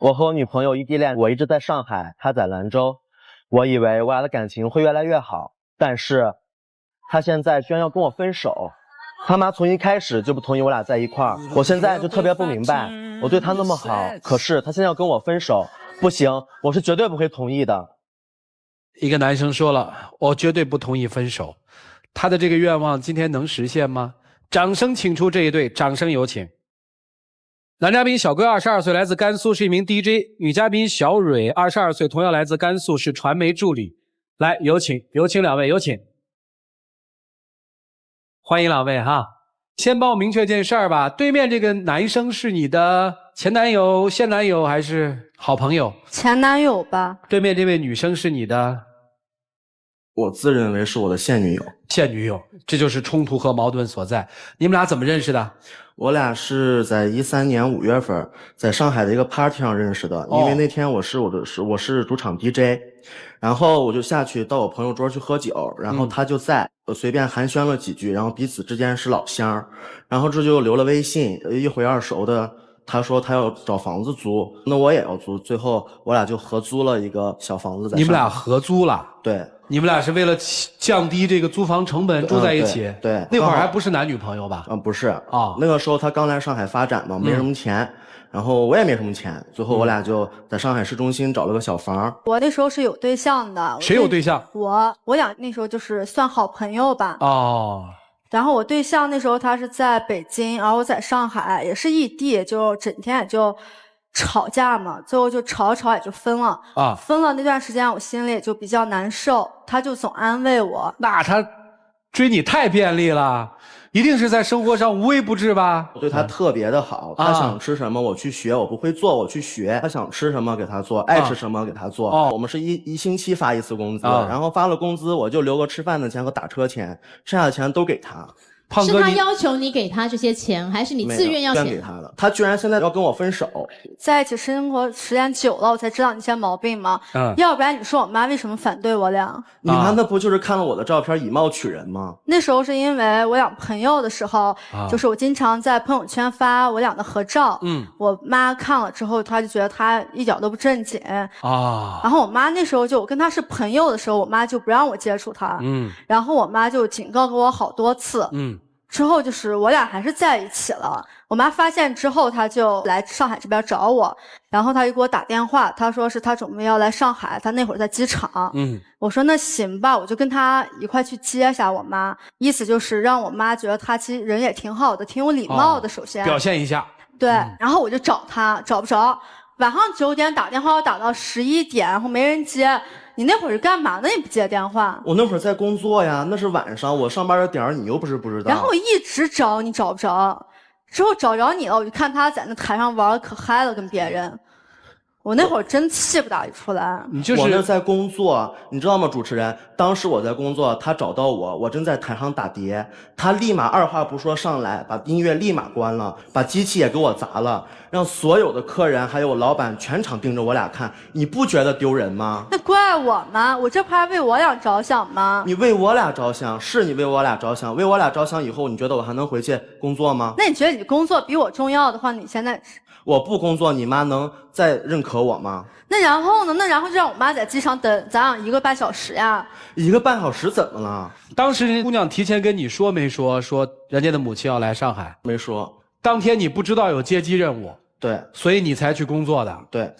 我和我女朋友异地恋，我一直在上海，她在兰州。我以为我俩的感情会越来越好，但是她现在居然要跟我分手。他妈从一开始就不同意我俩在一块儿，我现在就特别不明白，我对她那么好，可是她现在要跟我分手，不行，我是绝对不会同意的。一个男生说了，我绝对不同意分手。他的这个愿望今天能实现吗？掌声请出这一对，掌声有请。男嘉宾小哥22岁，来自甘肃，是一名 DJ。女嘉宾小蕊22岁，同样来自甘肃，是传媒助理。来，有请两位，有请。欢迎两位哈。先帮我明确件事儿吧，对面这个男生是你的前男友、现男友还是好朋友？前男友吧。对面这位女生是你的？我自认为是我的现女友。现女友，这就是冲突和矛盾所在。你们俩怎么认识的？我俩是在13年5月份在上海的一个 party 上认识的，因为那天我是主场 DJ， 然后我就下去到我朋友桌去喝酒，然后他就在，我随便寒暄了几句，然后彼此之间是老乡，然后这就留了微信，一回二熟的。他说他要找房子租，那我也要租，最后我俩就合租了一个小房子在上海。你们俩合租了？对。你们俩是为了降低这个租房成本住在一起？对。那会儿还不是男女朋友吧？不是啊。那个时候他刚来上海发展嘛，没什么钱，然后我也没什么钱，最后我俩就在上海市中心找了个小房。我那时候是有对象的。谁有对象？我俩那时候就是算好朋友吧。哦。然后我对象那时候他是在北京，然后我在上海，也是异地，就整天也就吵架嘛，最后就吵也就分了啊。分了那段时间，我心里也就比较难受，他就总安慰我。那他追你太便利了，一定是在生活上无微不至吧？我对他特别的好，他想吃什么我去学，我不会做我去学，他想吃什么给他做，爱吃什么给他做。我们是一星期发一次工资，然后发了工资我就留个吃饭的钱和打车钱，剩下的钱都给他。胖哥，是他要求你给他这些钱，还是你自愿要钱？给他的。他居然现在要跟我分手。在一起生活时间久了，我才知道那些毛病嘛。要不然你说我妈为什么反对我俩？你妈那不就是看了我的照片以貌取人吗？那时候是因为我俩朋友的时候，就是我经常在朋友圈发我俩的合照。我妈看了之后，她就觉得她一点都不正经啊。然后我妈那时候就我跟她是朋友的时候，我妈就不让我接触她。然后我妈就警告过我好多次。之后就是我俩还是在一起了，我妈发现之后，她就来上海这边找我，然后她就给我打电话，她说是她准备要来上海，她那会儿在机场。我说那行吧，我就跟她一块去接一下我妈，意思就是让我妈觉得她其实人也挺好的，挺有礼貌的。首先表现一下。对，然后我就找她，找不着，晚上9点打电话我打到11点，然后没人接。你那会儿是干嘛呢？你不接电话？我那会儿在工作呀，那是晚上，我上班的点儿，你又不是不知道。然后我一直找你找不着，之后找着你了，我就看他在那台上玩可嗨了，跟别人。我那会儿真气不打一处来。我那在工作，你知道吗，主持人？当时我在工作，他找到我，我正在台上打碟，他立马二话不说上来，把音乐立马关了，把机器也给我砸了，让所有的客人还有我老板全场盯着我俩看，你不觉得丢人吗？那怪我吗？我这不还为我俩着想吗？你为我俩着想，是你为我俩着想，为我俩着想以后，你觉得我还能回去工作吗？那你觉得你工作比我重要的话，你现在？我不工作，你妈能再认可我吗？那然后呢？那然后就让我妈在机场等咱俩1个半小时呀。1个半小时怎么了？当时姑娘提前跟你说没说人家的母亲要来上海？没说。当天你不知道有接机任务？对。所以你才去工作的？对。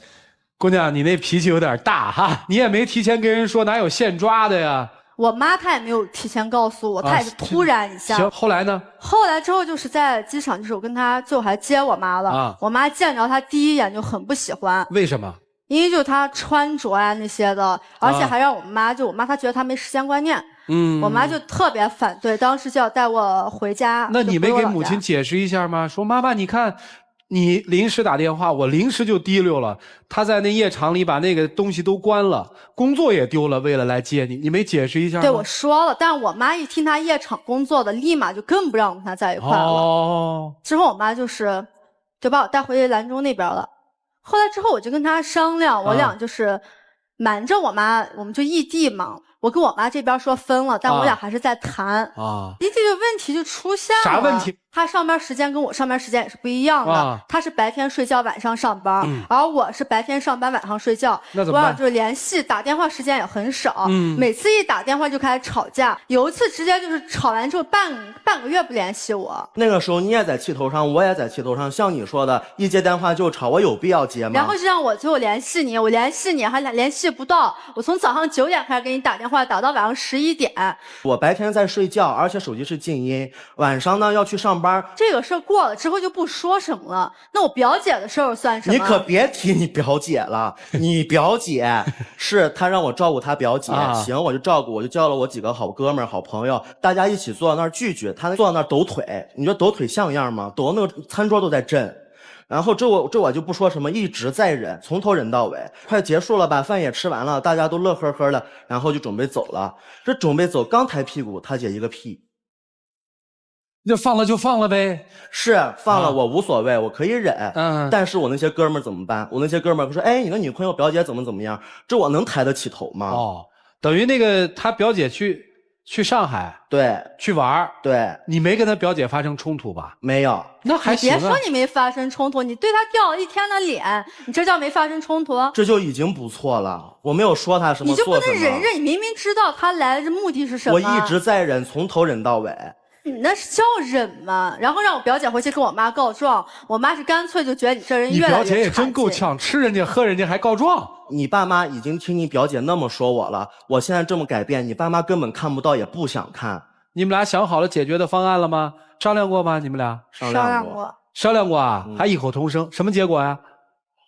姑娘，你那脾气有点大哈，你也没提前跟人说，哪有现抓的呀？我妈她也没有提前告诉我，她也是突然一下。行，后来呢？后来之后就是在机场，就是我跟她最后还接我妈了。我妈见着她第一眼就很不喜欢。为什么？因为就是她穿着啊那些的，而且还让我妈，就我妈她觉得她没时间观念。我妈就特别反对，当时就要带我回家。那你没给母亲解释一下吗？说妈妈，你看。你临时打电话，我临时就提溜了。他在那夜场里把那个东西都关了，工作也丢了，为了来接你，你没解释一下吗？对，我说了，但我妈一听他夜场工作的，立马就更不让我跟他在一块了。之后我妈就把我带回兰州那边了。后来之后我就跟他商量，我俩就是瞒着我妈，我们就异地嘛。我跟我妈这边说分了，但我俩还是在谈啊。这个问题就出现了。啥问题？他上班时间跟我上班时间也是不一样的。他是白天睡觉，晚上上班，而我是白天上班，晚上睡觉。那怎么办？我俩就是联系打电话时间也很少。每次一打电话就开始吵架。有一次直接就是吵完之后半个月不联系我。那个时候你也在气头上，我也在气头上。像你说的，一接电话就吵，我有必要接吗？然后就让我最后联系你，我联系你还联系不到。我从早上9点开始给你打电话，打到晚上11点。我白天在睡觉，而且手机是静音。晚上呢要去上班。这个事儿过了之后就不说什么了。那我表姐的事儿算什么？你可别提你表姐了。你表姐是她让我照顾她表姐，行我就照顾，我就叫了我几个好哥们儿、好朋友，大家一起坐到那儿聚聚。她坐到那儿抖腿，你说抖腿像样吗？抖那个餐桌都在震。然后这我就不说什么，一直在忍，从头忍到尾。快结束了吧，饭也吃完了，大家都乐呵呵的，然后就准备走了。这准备走，刚抬屁股，他姐一个屁。就放了就放了呗，是放了我无所谓，我可以忍。但是我那些哥们儿怎么办？我那些哥们儿说，哎，你的女朋友表姐怎么样？这我能抬得起头吗？哦，等于那个他表姐去上海，对，去玩，对，你没跟他表姐发生冲突吧？没有，那还行。你别说你没发生冲突，你对他掉了一天的脸，你这叫没发生冲突？这就已经不错了。我没有说他什么，你就不能忍忍？你明明知道他来的目的是什么？我一直在忍，从头忍到尾。你那是叫忍吗？然后让我表姐回去跟我妈告状，我妈是干脆就觉得你这人越来越你表姐也真够呛，吃人家喝人家还告状。你爸妈已经听你表姐那么说我了，我现在这么改变，你爸妈根本看不到，也不想看。你们俩想好了解决的方案了吗？商量过吗？你们俩商量过啊？还异口同声，什么结果呀？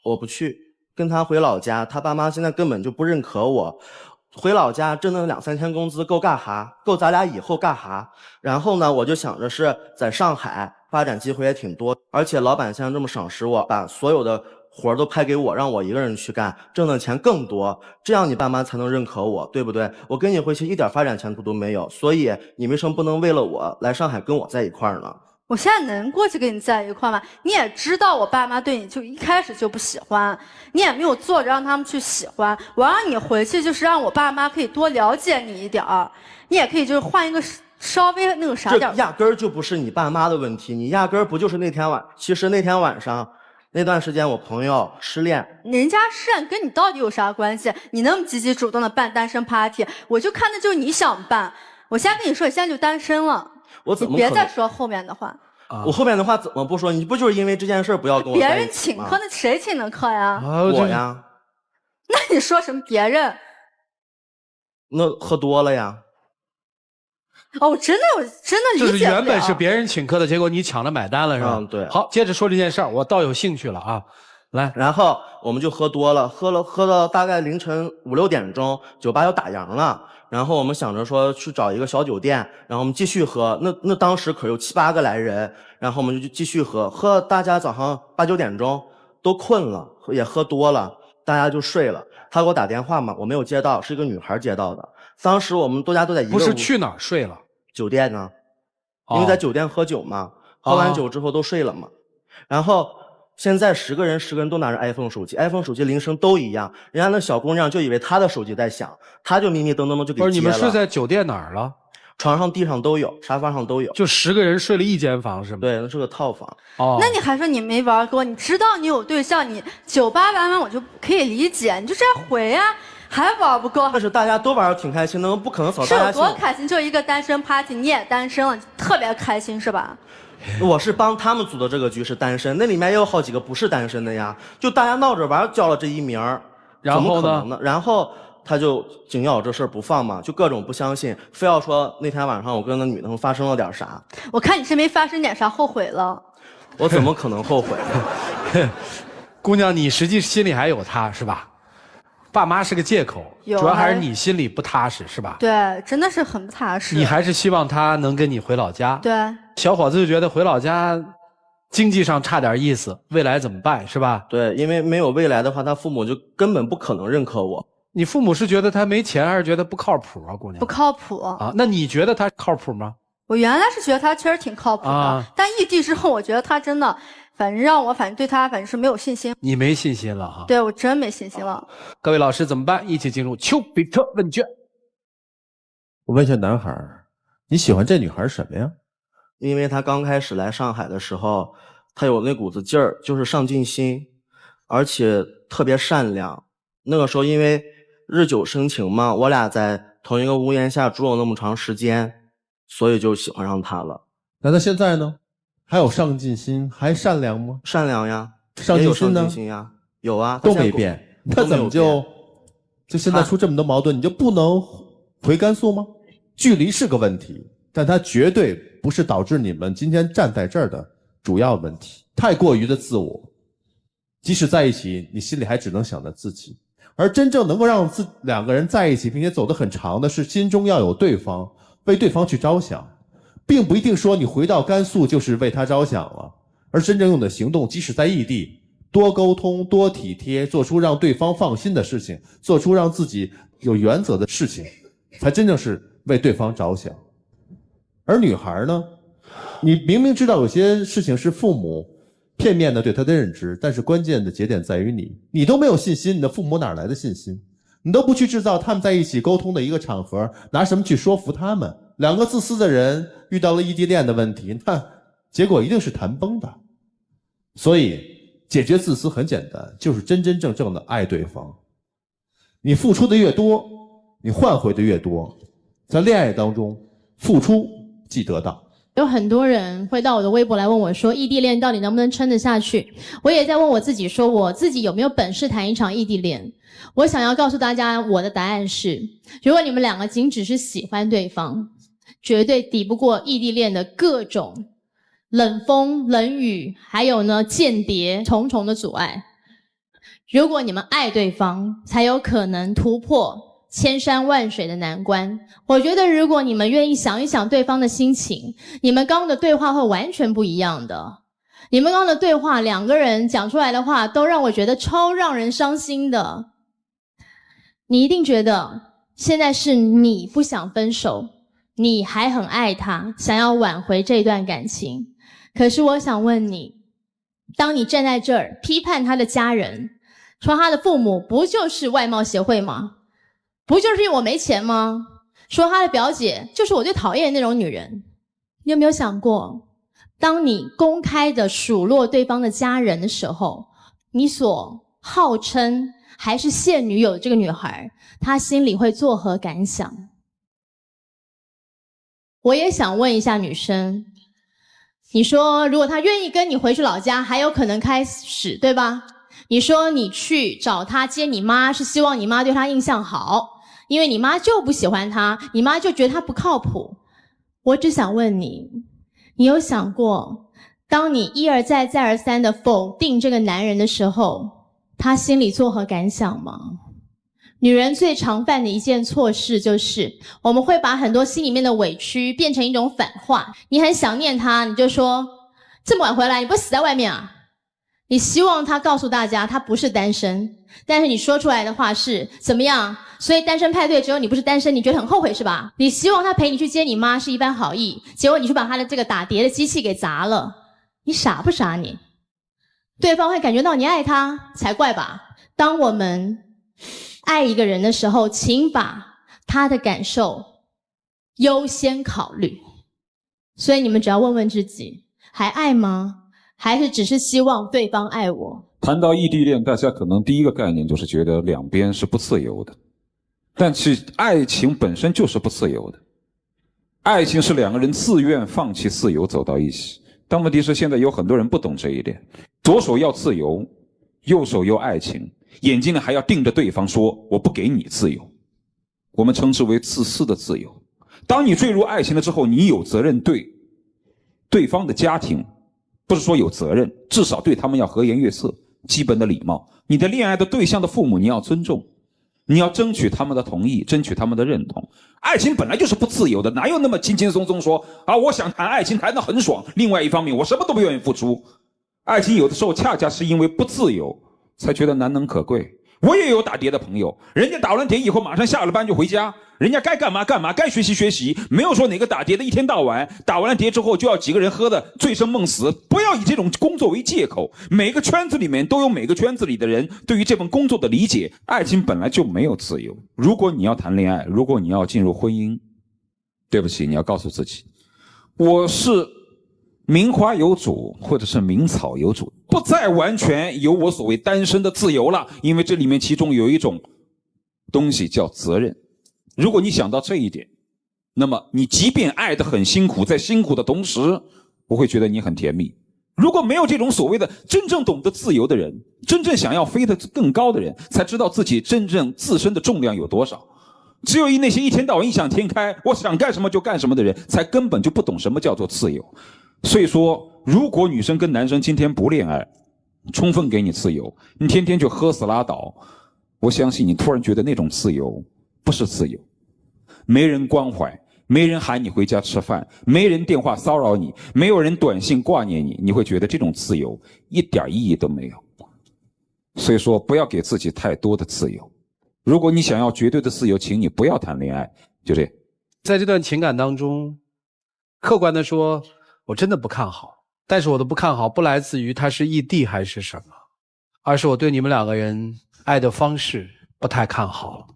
我不去，跟他回老家，他爸妈现在根本就不认可我。回老家挣那2、3千工资够干哈？够咱俩以后干哈？然后呢，我就想着是在上海发展机会也挺多，而且老板现在这么赏识我，把所有的活都派给我，让我一个人去干，挣的钱更多，这样你爸妈才能认可我，对不对？我跟你回去一点发展前途都没有，所以你为什么不能为了我来上海跟我在一块儿呢？我现在能过去跟你在一块吗？你也知道我爸妈对你就一开始就不喜欢，你也没有做着让他们去喜欢。我让你回去就是让我爸妈可以多了解你一点儿，你也可以就是换一个稍微那个啥点。这压根儿就不是你爸妈的问题，你压根儿不就是其实那天晚上那段时间我朋友失恋，人家失恋跟你到底有啥关系？你那么积极主动的办单身 party， 我就看的就是你想办。我先跟你说，你现在就单身了。我怎么你别再说后面的话。我后面的话怎么不说？你不就是因为这件事不要跟我在一起吗？别人请客，那谁请的客呀？我呀。那你说什么别人？那喝多了呀。哦，我真的理解不了。就是原本是别人请客的，结果你抢着买单了，是吧？对。好，接着说这件事儿，我倒有兴趣了啊。来，然后我们就喝多了，喝到大概凌晨5、6点钟，酒吧要打烊了。然后我们想着说去找一个小酒店，然后我们继续喝。那当时可有7、8个来人，然后我们就继续喝，喝大家早上8、9点钟都困了，也喝多了，大家就睡了。他给我打电话嘛，我没有接到，是一个女孩接到的。当时我们大家都在一个屋。不是去哪儿睡了？酒店呢？因为在酒店喝酒嘛，喝完酒之后都睡了嘛。然后现在10个人都拿着 iPhone 手机，iPhone 手机铃声都一样，人家那小姑娘就以为她的手机在响，她就迷迷瞪瞪的就给接了。不是，你们睡在酒店哪儿了？床上、地上都有，沙发上都有。就10个人睡了一间房是吗？对，那是个套房。哦，那你还说你没玩过？你知道你有对象，你酒吧玩完我就可以理解，你就这样回啊，还玩不够？但是大家都玩的挺开心的，不可能扫大家是有多开心？就一个单身 party， 你也单身了，特别开心是吧？我是帮他们组的这个局是单身，那里面也有好几个不是单身的呀，就大家闹着玩叫了这一名儿，然后呢？然后他就紧咬这事儿不放嘛，就各种不相信，非要说那天晚上我跟那女的发生了点啥。我看你是没发生点啥后悔了。我怎么可能后悔？姑娘，你实际心里还有他是吧？爸妈是个借口，主要还是你心里不踏实是吧？对，真的是很不踏实。你还是希望他能跟你回老家。对，小伙子就觉得回老家经济上差点意思，未来怎么办是吧？对，因为没有未来的话，他父母就根本不可能认可我。你父母是觉得他没钱，还是觉得不靠谱啊，姑娘？不靠谱啊？那你觉得他靠谱吗？我原来是觉得他确实挺靠谱的，但异地之后，我觉得他真的，反正对他是没有信心。你没信心了哈？对，我真没信心了。各位老师怎么办？一起进入丘比特问卷。我问一下男孩，你喜欢这女孩什么呀？因为她刚开始来上海的时候，她有那股子劲儿，就是上进心，而且特别善良。那个时候因为日久生情嘛，我俩在同一个屋檐下住了那么长时间，所以就喜欢上她了。那她现在呢？还有上进心，还善良吗？善良呀。上进心呢？上进心呀，有啊，都没变。那怎么就现在出这么多矛盾，你就不能回甘肃吗？距离是个问题，但它绝对不是导致你们今天站在这儿的主要问题。太过于的自我，即使在一起，你心里还只能想着自己。而真正能够让两个人在一起并且走得很长的是心中要有对方，为对方去着想，并不一定说你回到甘肃就是为他着想了，而真正用的行动，即使在异地，多沟通，多体贴，做出让对方放心的事情，做出让自己有原则的事情，才真正是为对方着想。而女孩呢，你明明知道有些事情是父母片面的对他的认知，但是关键的节点在于你都没有信心，你的父母哪来的信心？你都不去制造他们在一起沟通的一个场合，拿什么去说服他们？两个自私的人遇到了异地恋的问题，那结果一定是谈崩的。所以解决自私很简单，就是真真正正的爱对方。你付出的越多，你换回的越多。在恋爱当中，付出即得到。有很多人会到我的微博来问我说，异地恋到底能不能撑得下去？我也在问我自己说，我自己有没有本事谈一场异地恋？我想要告诉大家，我的答案是，如果你们两个仅只是喜欢对方，绝对抵不过异地恋的各种冷风冷雨，还有呢间谍重重的阻碍。如果你们爱对方，才有可能突破千山万水的难关。我觉得如果你们愿意想一想对方的心情，你们刚刚的对话会完全不一样的。你们刚刚的对话，两个人讲出来的话都让我觉得超让人伤心的。你一定觉得现在是你不想分手，你还很爱他，想要挽回这段感情。可是我想问你，当你站在这儿批判他的家人，说他的父母不就是外貌协会吗？不就是因为我没钱吗？说他的表姐就是我最讨厌的那种女人。你有没有想过，当你公开的数落对方的家人的时候，你所号称还是现女友的这个女孩，她心里会作何感想？我也想问一下女生，你说如果她愿意跟你回去老家，还有可能开始，对吧？你说你去找她接你妈，是希望你妈对她印象好，因为你妈就不喜欢她，你妈就觉得她不靠谱。我只想问你，你有想过，当你一而再再而三的否定这个男人的时候，他心里作何感想吗？女人最常犯的一件错事就是，我们会把很多心里面的委屈变成一种反话。你很想念他，你就说，这么晚回来，你不死在外面啊？你希望他告诉大家他不是单身，但是你说出来的话是怎么样？所以单身派对只有你不是单身，你觉得很后悔是吧？你希望他陪你去接你妈是一番好意，结果你去把他的这个打碟的机器给砸了，你傻不傻你？对方会感觉到你爱他才怪吧？当我们爱一个人的时候，请把他的感受优先考虑。所以你们只要问问自己，还爱吗？还是只是希望对方爱我？谈到异地恋，大家可能第一个概念就是觉得两边是不自由的，但其实爱情本身就是不自由的。爱情是两个人自愿放弃自由走到一起，但问题是现在有很多人不懂这一点，左手要自由，右手要爱情，眼睛里还要盯着对方说我不给你自由，我们称之为自私的自由。当你坠入爱情了之后，你有责任对对方的家庭，不是说有责任，至少对他们要和颜悦色，基本的礼貌。你的恋爱的对象的父母你要尊重，你要争取他们的同意，争取他们的认同。爱情本来就是不自由的，哪有那么轻轻松松说啊，我想谈爱情谈得很爽，另外一方面我什么都不愿意付出。爱情有的时候恰恰是因为不自由才觉得难能可贵。我也有打碟的朋友，人家打完碟以后马上下了班就回家，人家该干嘛干嘛，该学习学习，没有说哪个打碟的一天到晚打完了碟之后就要几个人喝的醉生梦死。不要以这种工作为借口，每个圈子里面都有每个圈子里的人对于这份工作的理解。爱情本来就没有自由，如果你要谈恋爱，如果你要进入婚姻，对不起，你要告诉自己，我是名花有主，或者是名草有主，不再完全有我所谓单身的自由了，因为这里面其中有一种东西叫责任。如果你想到这一点，那么你即便爱得很辛苦，在辛苦的同时，我会觉得你很甜蜜。如果没有这种所谓的真正懂得自由的人，真正想要飞得更高的人，才知道自己真正自身的重量有多少。只有那些一天到晚异想天开，我想干什么就干什么的人，才根本就不懂什么叫做自由。所以说，如果女生跟男生今天不恋爱，充分给你自由，你天天就喝死拉倒，我相信你突然觉得那种自由不是自由，没人关怀，没人喊你回家吃饭，没人电话骚扰你，没有人短信挂念你，你会觉得这种自由一点意义都没有。所以说，不要给自己太多的自由。如果你想要绝对的自由，请你不要谈恋爱，就这样。在这段情感当中，客观的说，我真的不看好，但是我的不看好不来自于他是异地还是什么，而是我对你们两个人爱的方式不太看好，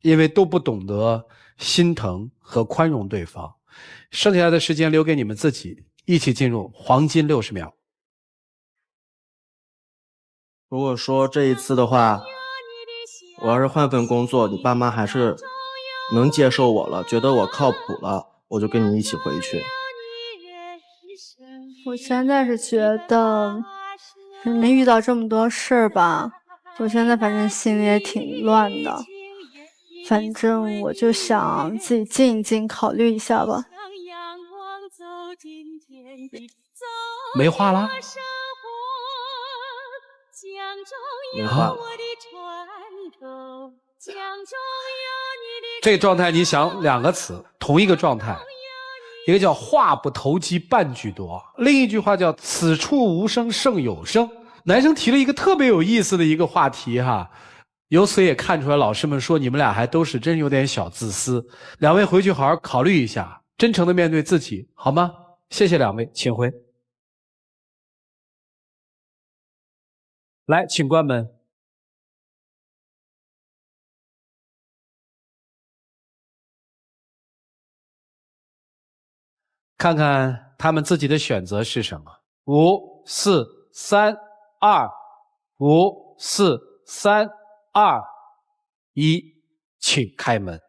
因为都不懂得心疼和宽容对方。剩下的时间留给你们自己，一起进入黄金60秒。如果说这一次的话，我要是换份工作，你爸妈还是能接受我了，觉得我靠谱了，我就跟你一起回去。我现在是觉得没遇到这么多事儿吧，我现在反正心里也挺乱的，反正我就想自己静一静，考虑一下吧。没话了？没话了。这个状态你想2个词，同一个状态，一个叫话不投机半句多，另一句话叫此处无声胜有声。男生提了一个特别有意思的一个话题哈，由此也看出来老师们说你们俩还都是真有点小自私。两位回去好好考虑一下，真诚的面对自己好吗？谢谢两位，请回。来，请关门。看看他们自己的选择是什么。5、4、3、2、5、4、3、2、1，请开门。